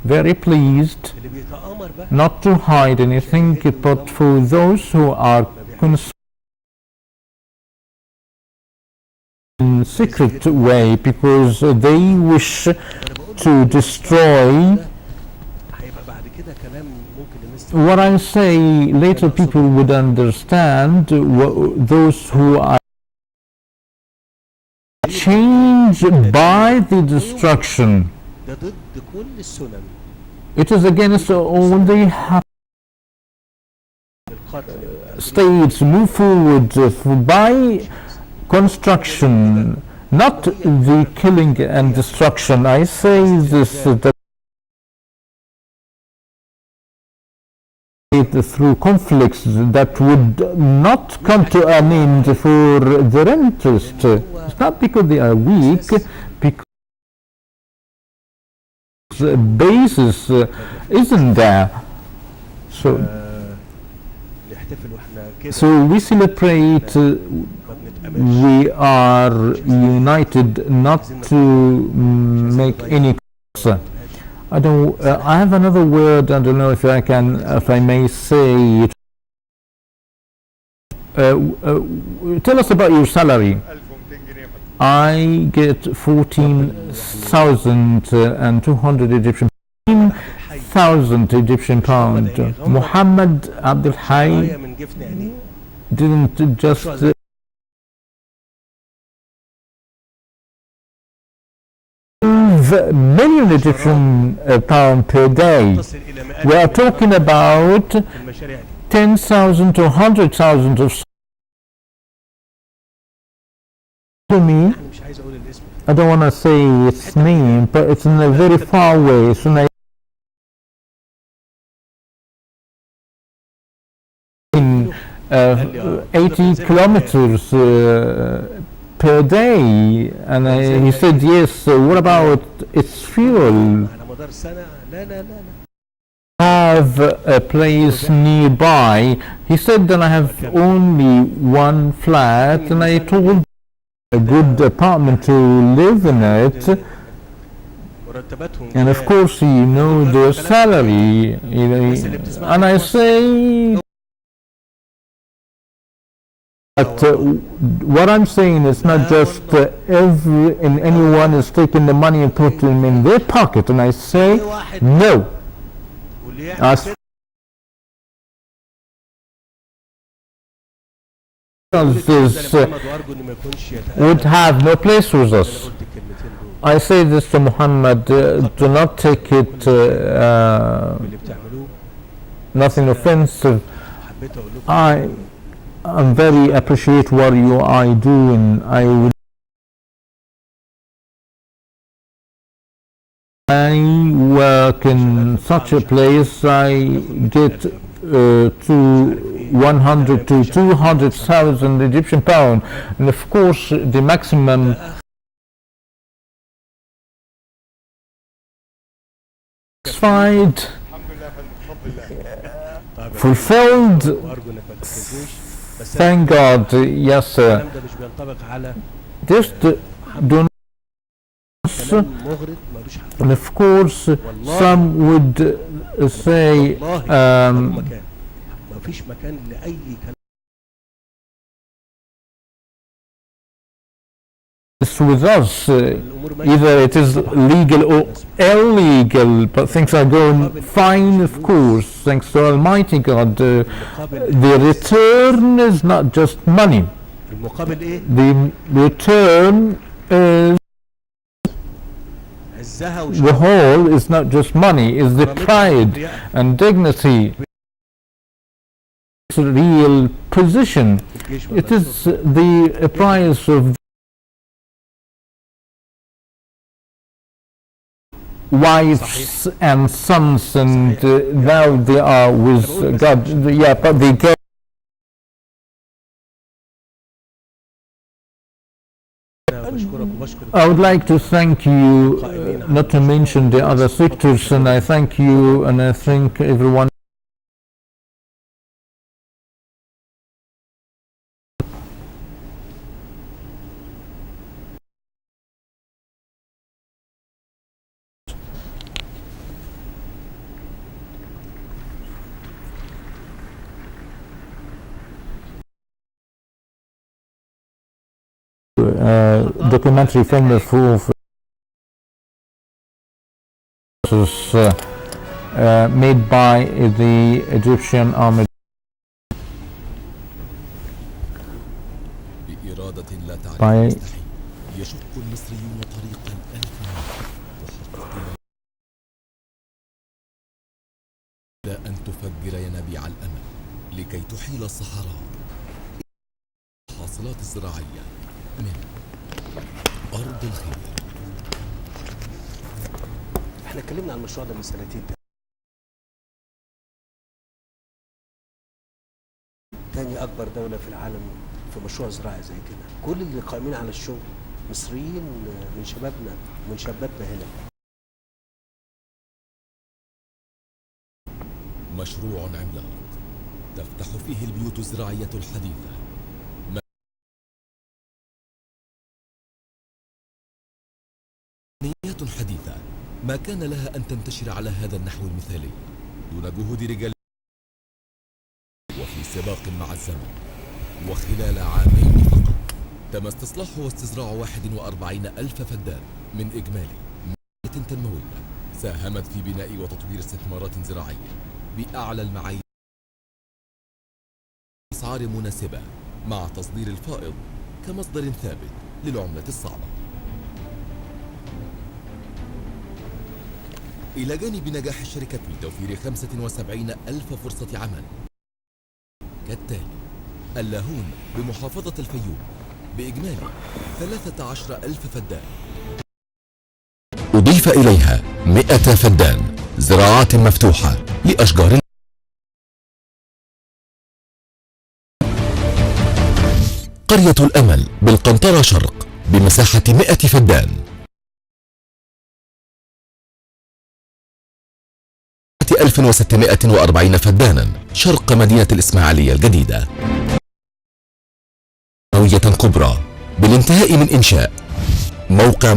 Speaker 3: very pleased
Speaker 5: اللي بيتآمر بقى
Speaker 3: not to hide anything, but for those who are concerned in secret way because they wish to destroy.
Speaker 5: هيبقى بعد كده كلام ممكن الناس
Speaker 3: What I say later people would understand, those who are changed by the destruction.
Speaker 5: ده ضد كل السنن
Speaker 3: It is against all the
Speaker 5: القتل
Speaker 3: states move forward by construction, not the killing and destruction. I say this that through conflicts that would not come to an end for their interest. It's not because they are weak, because the basis isn't there. So,
Speaker 5: نحتفل واحنا كده
Speaker 3: so we celebrate.
Speaker 5: ما بنتقابلش
Speaker 3: We are united not to make any. I don't. I have another word. I don't know if I can, if I may say it. Tell us about your salary. I get 14,200 Egyptian. 14,000 Egyptian pound. Mohammed Abdul Hayy
Speaker 5: غاية من جفن عينيه
Speaker 3: didn't just. Million Egyptian pound per day.
Speaker 5: تصل إلى مئات
Speaker 3: We are talking about
Speaker 5: في المشاريع دي
Speaker 3: 10,000 to 100,000 of to me.
Speaker 5: أنا مش عايز أقول الاسم
Speaker 3: I don't want to say its name, but it's in a very far way. It's in 80 kilometers per day, and he said yes. What about its fuel?
Speaker 5: على مدار سنة لا لا لا لا
Speaker 3: Have a place nearby. He said that I have only one flat, and I told a good apartment to live in it.
Speaker 5: مرتباتهم
Speaker 3: And of course, you know their salary. And I say But what I'm saying is not just anyone is taking the money and putting them in their pocket, and I say no.
Speaker 5: واللي يعمل
Speaker 3: As
Speaker 5: كده
Speaker 3: this
Speaker 5: محمد وارجو ان ما يكونش
Speaker 3: would
Speaker 5: يتألم.
Speaker 3: have no place with
Speaker 5: انا
Speaker 3: us.
Speaker 5: قلت الكلمتين دول
Speaker 3: I say this to Muhammad, do not take it
Speaker 5: اللي بتعملوه.
Speaker 3: nothing offensive.
Speaker 5: حبيت اقول لكم
Speaker 3: I'm very appreciate what you are doing. I work in such a place. I get to 100 to 200,000 Egyptian pound, and of course the maximum satisfied, fulfilled.
Speaker 5: وارجو انك ما تكذبوش. بس
Speaker 3: Thank God, yes, sir.
Speaker 5: الكلام ده مش بينطبق على
Speaker 3: Just don't.
Speaker 5: كلام مغرض ملوش حل.
Speaker 3: And of course, some would say,
Speaker 5: والله مكان ما فيش مكان لاي كلام.
Speaker 3: with us, either it is legal or illegal, but things are going fine, of course, thanks to Almighty God. The return is not just money.
Speaker 5: المقابل ايه؟
Speaker 3: The return is
Speaker 5: عزها
Speaker 3: the
Speaker 5: وشرفها.
Speaker 3: whole is not just money, is the pride and dignity. It's a real position. It is the price of wives and sons, and now they are with God. Yeah, but they get. I would like to thank you, not to mention the other sectors, and I thank you, and I thank everyone. Documentary film made by the Egyptian army.
Speaker 6: بإرادة لا تعرف
Speaker 3: By
Speaker 6: المستحيل يشق المصريون طريق الألف ميل إلى أن تفجر ينابيع الأمل لكي تحيل الصحراء الحاصلات الزراعية من أرض الخير.
Speaker 5: احنا اتكلمنا عن المشروع ده من سنتين. تاني اكبر دولة في العالم في مشروع زراعي زي كده. كل اللي قائمين على الشغل مصريين من شبابنا ومن شاباتنا هنا.
Speaker 6: مشروع عملاق تفتح فيه البيوت الزراعية الحديثة. حديثة ما كان لها أن تنتشر على هذا النحو المثالي دون جهود رجال وفي سباق مع الزمن. وخلال عامين فقط تم استصلاح واستزراع 41,000 فدان من إجمالي مية تنموية ساهمت في بناء وتطوير استثمارات زراعية بأعلى المعايير بأسعار مناسبة مع تصدير الفائض كمصدر ثابت للعملة الصعبة. إلى جانب نجاح الشركة في توفير 75,000 فرصة عمل كالتالي: اللاهون بمحافظة الفيوم بإجمالي 13,000 فدان، أضيف إليها 100 فدان زراعات مفتوحة لأشجار. قرية الأمل بالقنطرة شرق بمساحة 100 فدان، 1640 فدانا شرق مدينة الإسماعيلية الجديدة. نوية كبرى بالانتهاء من إنشاء موقع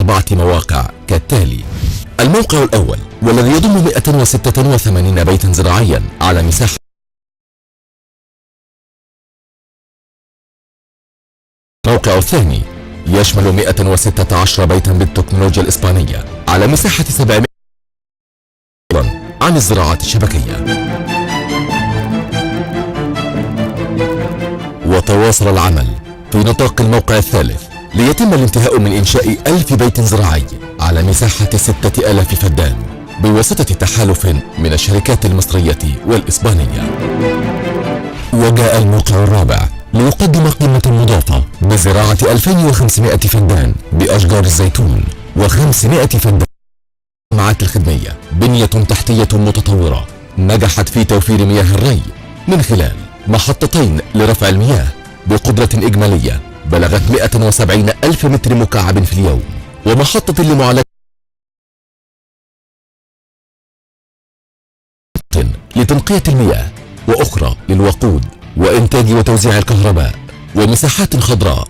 Speaker 6: 4 مواقع كالتالي: الموقع الأول والذي يضم 186 بيتا زراعيا على مساحة. الموقع الثاني يشمل 116 بيتا بالتكنولوجيا الإسبانية على مساحة 700 عن الزراعات الشبكية. وتواصل العمل في نطاق الموقع الثالث ليتم الانتهاء من إنشاء 1000 بيت زراعي على مساحة 6000 فدان بواسطة تحالف من الشركات المصرية والإسبانية. وجاء الموقع الرابع ليقدم قيمة مضافة بزراعة 2500 فدان بأشجار الزيتون و500 فدان بالجامعات الخدمية، بنية تحتية متطورة نجحت في توفير مياه الري من خلال محطتين لرفع المياه بقدرة إجمالية بلغت 170 ألف متر مكعب في اليوم، ومحطة لمعالجة لتنقية المياه، وأخرى للوقود وإنتاج وتوزيع الكهرباء، ومساحات خضراء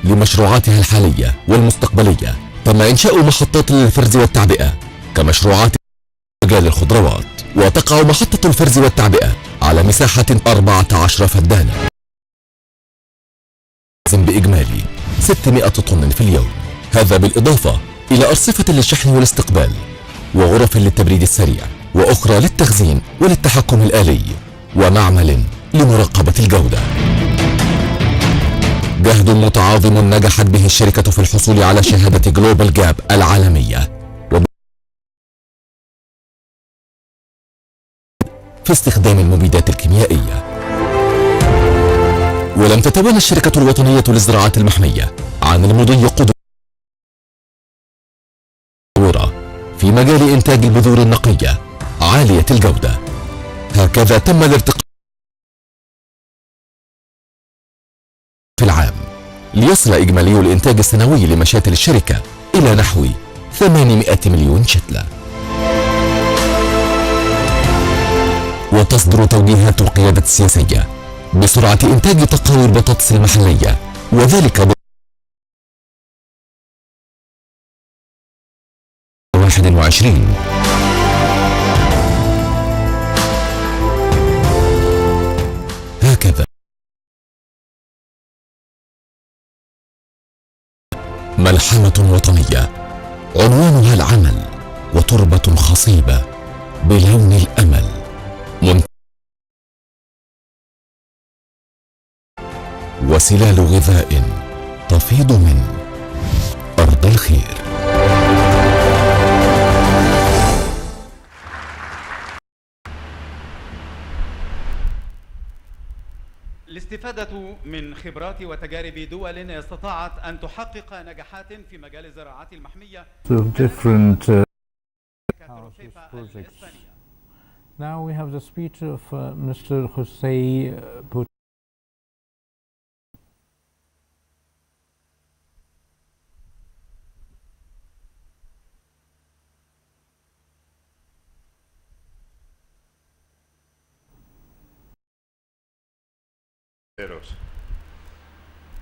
Speaker 6: لمشروعاتها الحالية والمستقبلية. تم إنشاء محطات للفرز والتعبئة كمشروعات مجال الخضروات، وتقع محطة الفرز والتعبئة على مساحة 14 فدانا بإجمالي 600 طن في اليوم. هذا بالإضافة إلى أرصفة للشحن والاستقبال، وغرف للتبريد السريع، وأخرى للتخزين وللتحكم الآلي، ومعمل لمراقبة الجودة. جهد متعاظم نجحت به الشركة في الحصول على شهادة جلوبال جاب العالمية في استخدام المبيدات الكيميائية. ولم تتوانى الشركة الوطنية للزراعات المحمية عن المضي قدوة في مجال إنتاج البذور النقية عالية الجودة. هكذا تم الارتقاء في العام ليصل إجمالي الإنتاج السنوي لمشاتل الشركة إلى نحو 800 مليون شتلة. وتصدر توجيهات القيادة السياسية بسرعة إنتاج تقاوي البطاطس المحلية، وذلك 21. هكذا ملحمة وطنية عنوانها العمل، وتربة خصيبة بلون الأمل وسلال غذاء تفيض من أرض الخير.
Speaker 2: الاستفادة من خبرات وتجارب دول استطاعت أن تحقق نجاحات في مجال الزراعات المحمية.
Speaker 3: Now we have the speech of Mr. Jose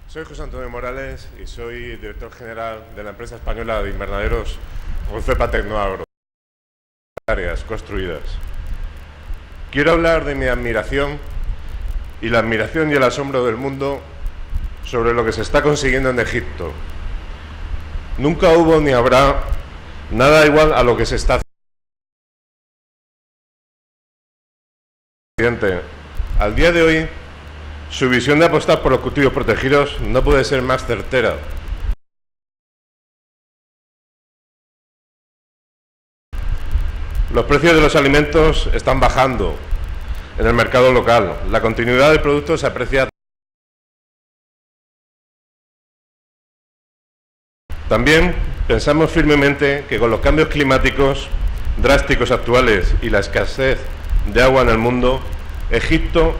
Speaker 7: Soy José Antonio Morales y soy director general de la empresa española de invernaderos Cepa Tecnoagro, áreas construidas. Quiero hablar de mi admiración y la admiración y el asombro del mundo sobre lo que se está consiguiendo en Egipto. Nunca hubo ni habrá nada igual a lo que se está haciendo. Al día de hoy, su visión de apostar por los cultivos protegidos no puede ser más certera. Los precios de los alimentos están bajando en el mercado local. La continuidad del producto se aprecia. También pensamos firmemente que con los cambios climáticos drásticos actuales y la escasez de agua en el mundo, Egipto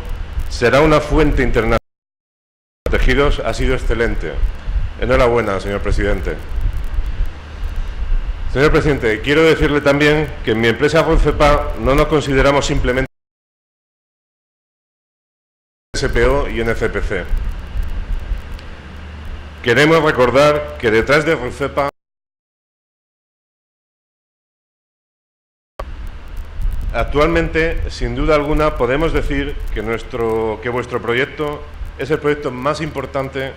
Speaker 7: será una fuente internacional de protegidos. Ha sido excelente. Enhorabuena, señor presidente. Señor presidente, quiero decirle también que en mi empresa Cepa no nos consideramos simplemente SPO y NCPC. Queremos recordar que detrás de Rocepa actualmente, sin duda alguna, podemos decir que vuestro proyecto es el proyecto más importante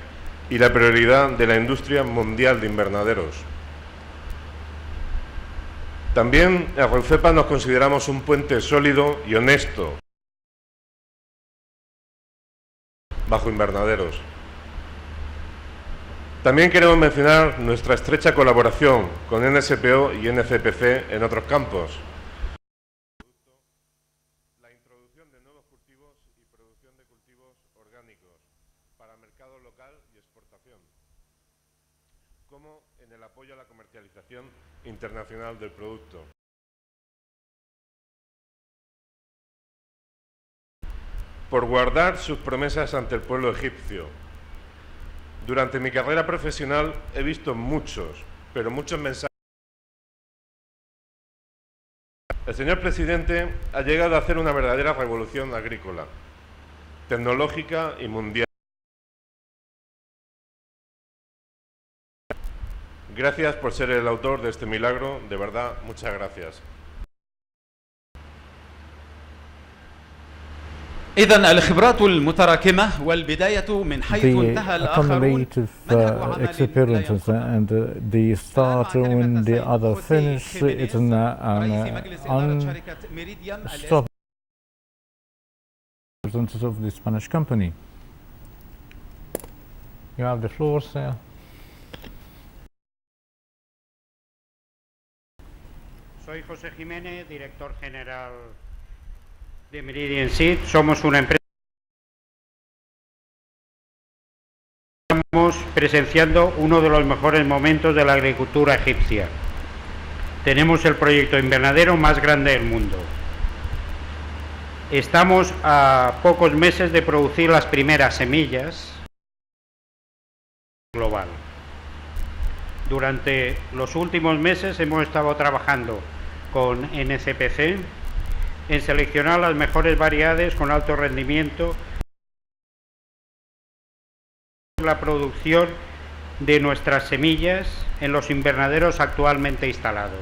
Speaker 7: y la prioridad de la industria mundial de invernaderos. También en Rocepa nos consideramos un puente sólido y honesto bajo invernaderos. También queremos mencionar nuestra estrecha colaboración con NSPO y NCPC en otros campos. La introducción de nuevos cultivos y producción de cultivos orgánicos para mercado local y exportación, como en el apoyo a la comercialización internacional del producto. Por guardar sus promesas ante el pueblo egipcio. Durante mi carrera profesional he visto muchos mensajes. El señor presidente ha llegado a hacer una verdadera revolución agrícola, tecnológica y mundial. Gracias por ser el autor de este milagro, de verdad, muchas gracias.
Speaker 2: إذن الخبرات المتراكمة والبداية من حيث انتهى
Speaker 3: The
Speaker 2: الآخرون
Speaker 3: accumulative experiences and the start when the other finish, it's an unstoppable representative of the Spanish company. You have the floor, sir.
Speaker 8: Soy José Jiménez, director general de Meridian Seed. Somos una empresa que estamos presenciando uno de los mejores momentos de la agricultura egipcia. Tenemos el proyecto invernadero más grande del mundo. Estamos a pocos meses de producir las primeras semillas global. Durante los últimos meses hemos estado trabajando con NCPC en seleccionar las mejores variedades con alto rendimiento, la producción de nuestras semillas en los invernaderos actualmente instalados.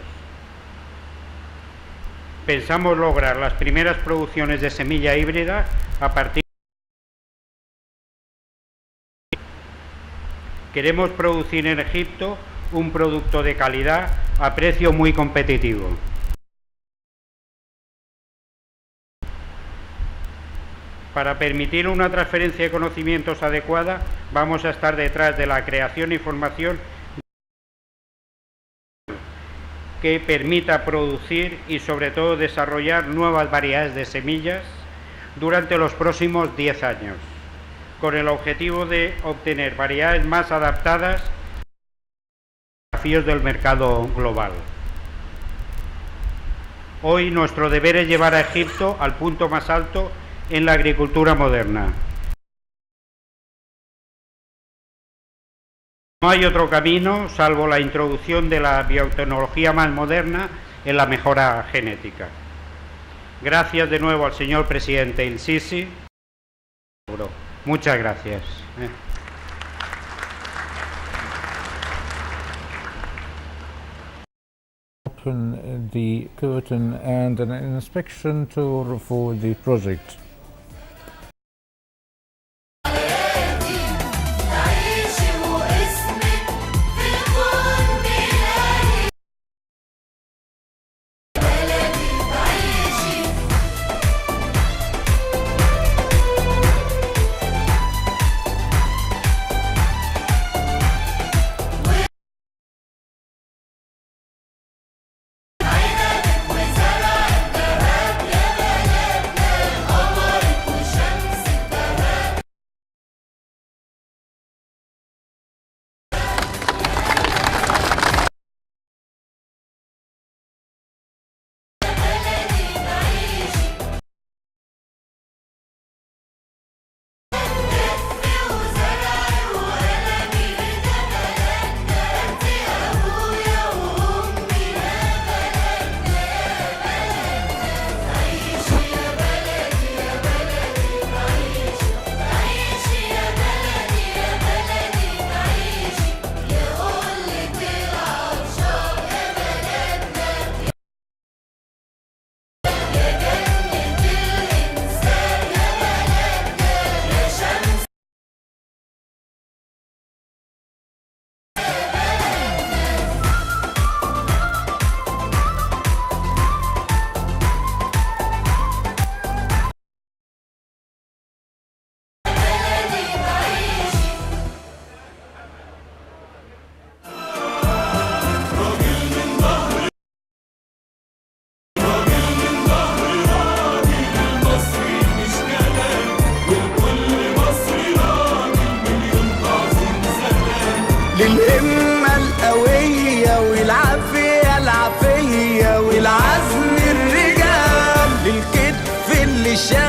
Speaker 8: Pensamos lograr las primeras producciones de semilla híbrida a partir de... Queremos producir en Egipto un producto de calidad a precio muy competitivo. Para permitir una transferencia de conocimientos adecuada, vamos a estar detrás de la creación y formación que permita producir y sobre todo desarrollar nuevas variedades de semillas durante los próximos 10 años, con el objetivo de obtener variedades más adaptadas a los desafíos del mercado global. Hoy nuestro deber es llevar a Egipto al punto más alto en la agricultura moderna. No hay otro camino salvo la introducción de la biotecnología más moderna en la mejora genética. Gracias de nuevo al señor presidente El-Sisi. Muchas gracias.
Speaker 3: Open the curtain and an inspection tour for the project.
Speaker 1: الشام